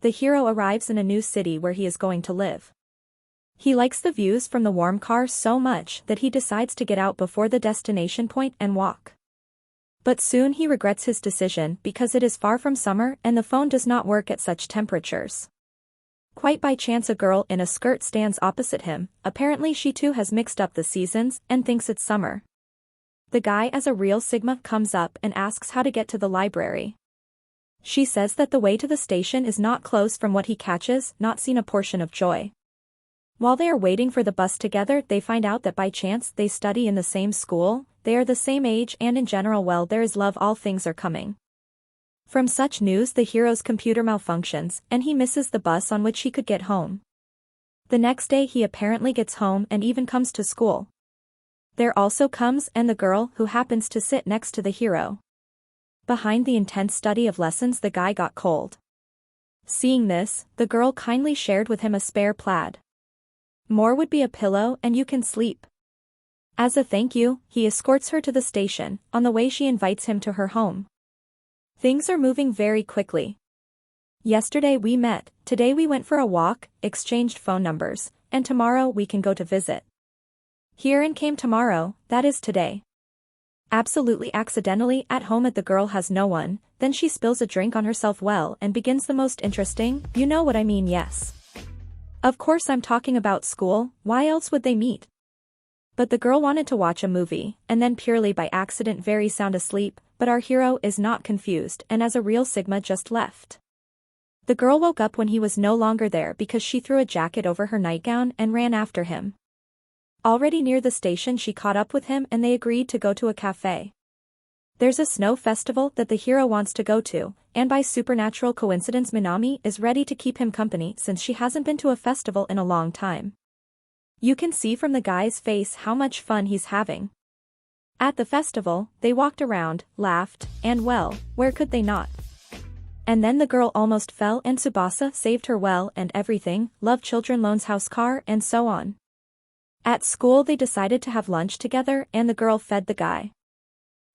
the hero arrives in a new city where he is going to live. He likes the views from the warm car so much that he decides to get out before the destination point and walk. But soon he regrets his decision because it is far from summer and the phone does not work at such temperatures. Quite by chance a girl in a skirt stands opposite him, apparently she too has mixed up the seasons and thinks it's summer. The guy as a real Sigma comes up and asks how to get to the library. She says that the way to the station is not close from what he catches, not seen a portion of joy. While they are waiting for the bus together they find out that by chance they study in the same school, they are the same age and in general well there is love all things are coming. From such news the hero's computer malfunctions and he misses the bus on which he could get home. The next day he apparently gets home and even comes to school. There also comes and the girl who happens to sit next to the hero. Behind the intense study of lessons the guy got cold. Seeing this, the girl kindly shared with him a spare plaid. More would be a pillow and you can sleep. As a thank you, he escorts her to the station, on the way she invites him to her home. Things are moving very quickly. Yesterday we met, today we went for a walk, exchanged phone numbers, and tomorrow we can go to visit. Here and came tomorrow, that is today. Absolutely accidentally at home the girl has no one, then she spills a drink on herself well and begins the most interesting, you know what I mean yes. Of course I'm talking about school, why else would they meet? But the girl wanted to watch a movie, and then purely by accident very sound asleep, but our hero is not confused and as a real Sigma just left. The girl woke up when he was no longer there because she threw a jacket over her nightgown and ran after him. Already near the station she caught up with him and they agreed to go to a cafe. There's a snow festival that the hero wants to go to, and by supernatural coincidence Minami is ready to keep him company since she hasn't been to a festival in a long time. You can see from the guy's face how much fun he's having. At the festival, they walked around, laughed, and well, where could they not? And then the girl almost fell and Tsubasa saved her well and everything, love children loans house car and so on. At school they decided to have lunch together and the girl fed the guy.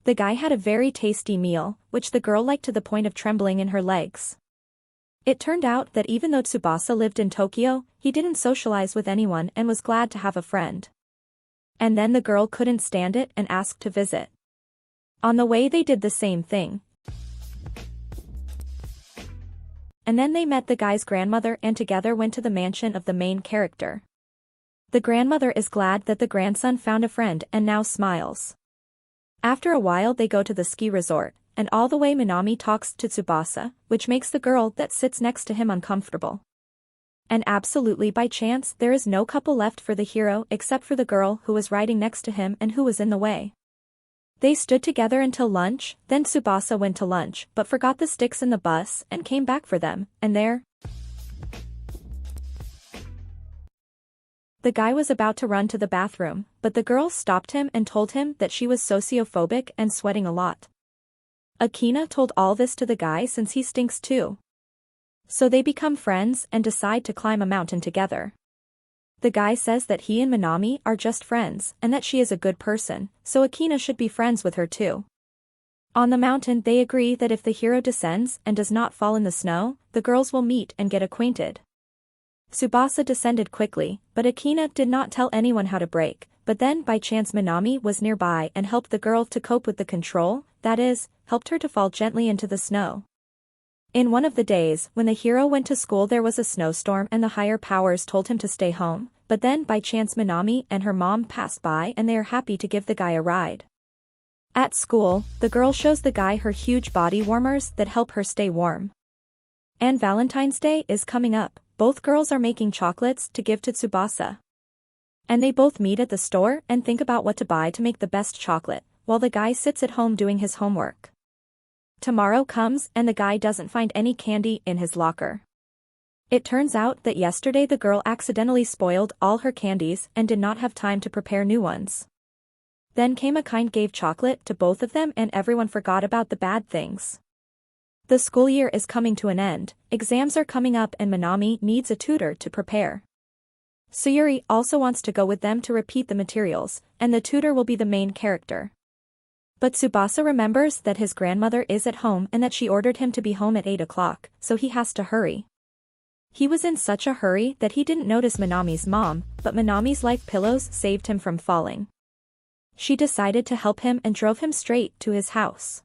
The guy had a very tasty meal, which the girl liked to the point of trembling in her legs. It turned out that even though Tsubasa lived in Tokyo, he didn't socialize with anyone and was glad to have a friend. And then the girl couldn't stand it and asked to visit. On the way they did the same thing. And then they met the guy's grandmother and together went to the mansion of the main character. The grandmother is glad that the grandson found a friend and now smiles. After a while they go to the ski resort, and all the way Minami talks to Tsubasa, which makes the girl that sits next to him uncomfortable. And absolutely by chance there is no couple left for the hero except for the girl who was riding next to him and who was in the way. They stood together until lunch, then Tsubasa went to lunch but forgot the sticks in the bus and came back for them, and there. The guy was about to run to the bathroom, but the girl stopped him and told him that she was sociophobic and sweating a lot. Akina told all this to the guy since he stinks too. So they become friends and decide to climb a mountain together. The guy says that he and Minami are just friends and that she is a good person, so Akina should be friends with her too. On the mountain they agree that if the hero descends and does not fall in the snow, the girls will meet and get acquainted. Tsubasa descended quickly, but Akina did not tell anyone how to brake, but then by chance Minami was nearby and helped the girl to cope with the control, that is, helped her to fall gently into the snow. In one of the days, when the hero went to school there was a snowstorm and the higher powers told him to stay home, but then by chance Minami and her mom passed by and they are happy to give the guy a ride. At school, the girl shows the guy her huge body warmers that help her stay warm. And Valentine's Day is coming up. Both girls are making chocolates to give to Tsubasa. And they both meet at the store and think about what to buy to make the best chocolate, while the guy sits at home doing his homework. Tomorrow comes and the guy doesn't find any candy in his locker. It turns out that yesterday the girl accidentally spoiled all her candies and did not have time to prepare new ones. Then came a kind gave chocolate to both of them and everyone forgot about the bad things. The school year is coming to an end, exams are coming up and Minami needs a tutor to prepare. Sayuri also wants to go with them to repeat the materials, and the tutor will be the main character. But Tsubasa remembers that his grandmother is at home and that she ordered him to be home at 8 o'clock, so he has to hurry. He was in such a hurry that he didn't notice Minami's mom, but Minami's life pillows saved him from falling. She decided to help him and drove him straight to his house.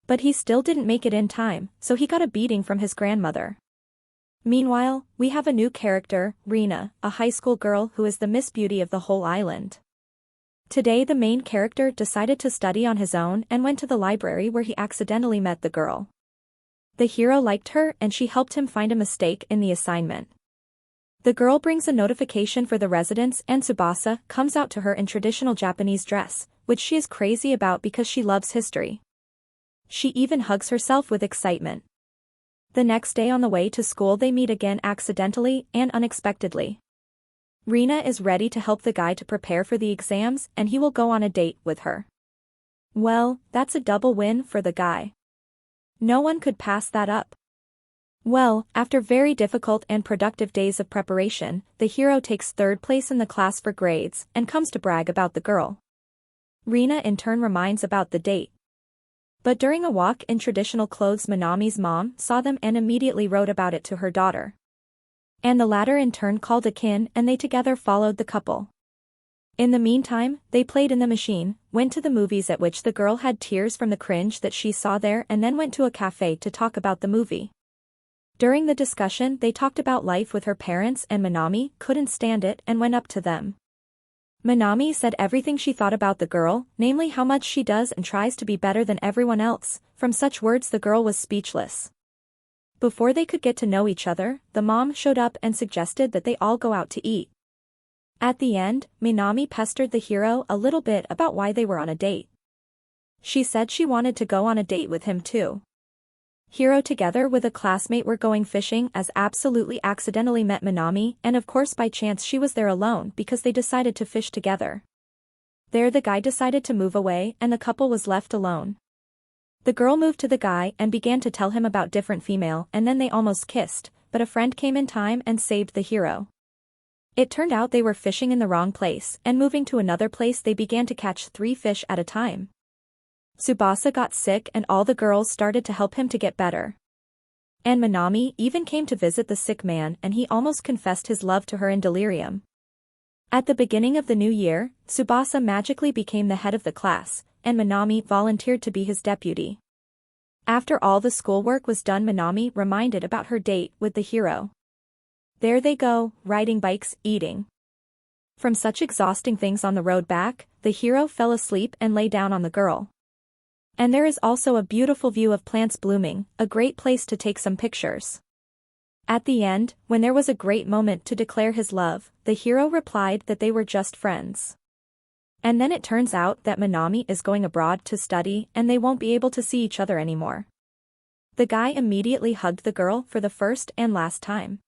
But he still didn't make it in time, so he got a beating from his grandmother. Meanwhile, we have a new character, Rina, a high school girl who is the Miss Beauty of the whole island. Today the main character decided to study on his own and went to the library where he accidentally met the girl. The hero liked her and she helped him find a mistake in the assignment. The girl brings a notification for the residence and Tsubasa comes out to her in traditional Japanese dress, which she is crazy about because she loves history. She even hugs herself with excitement. The next day on the way to school they meet again accidentally and unexpectedly. Rina is ready to help the guy to prepare for the exams and he will go on a date with her. Well, that's a double win for the guy. No one could pass that up. Well, after very difficult and productive days of preparation, the hero takes third place in the class for grades and comes to brag about the girl. Rina in turn reminds about the date. But during a walk in traditional clothes Minami's mom saw them and immediately wrote about it to her daughter. And the latter in turn called a kin and they together followed the couple. In the meantime, they played in the machine, went to the movies at which the girl had tears from the cringe that she saw there and then went to a cafe to talk about the movie. During the discussion they talked about life with her parents and Minami couldn't stand it and went up to them. Minami said everything she thought about the girl, namely how much she does and tries to be better than everyone else. From such words the girl was speechless. Before they could get to know each other, the mom showed up and suggested that they all go out to eat. At the end, Minami pestered the hero a little bit about why they were on a date. She said she wanted to go on a date with him too. Hero together with a classmate were going fishing as absolutely accidentally met Minami and of course by chance she was there alone because they decided to fish together. There the guy decided to move away and the couple was left alone. The girl moved to the guy and began to tell him about different female and then they almost kissed, but a friend came in time and saved the hero. It turned out they were fishing in the wrong place and moving to another place they began to catch 3 fish at a time. Tsubasa got sick and all the girls started to help him to get better. And Minami even came to visit the sick man and he almost confessed his love to her in delirium. At the beginning of the new year, Tsubasa magically became the head of the class, and Minami volunteered to be his deputy. After all the schoolwork was done Minami reminded about her date with the hero. There they go, riding bikes, eating. From such exhausting things on the road back, the hero fell asleep and lay down on the girl. And there is also a beautiful view of plants blooming, a great place to take some pictures. At the end, when there was a great moment to declare his love, the hero replied that they were just friends. And then it turns out that Minami is going abroad to study and they won't be able to see each other anymore. The guy immediately hugged the girl for the first and last time.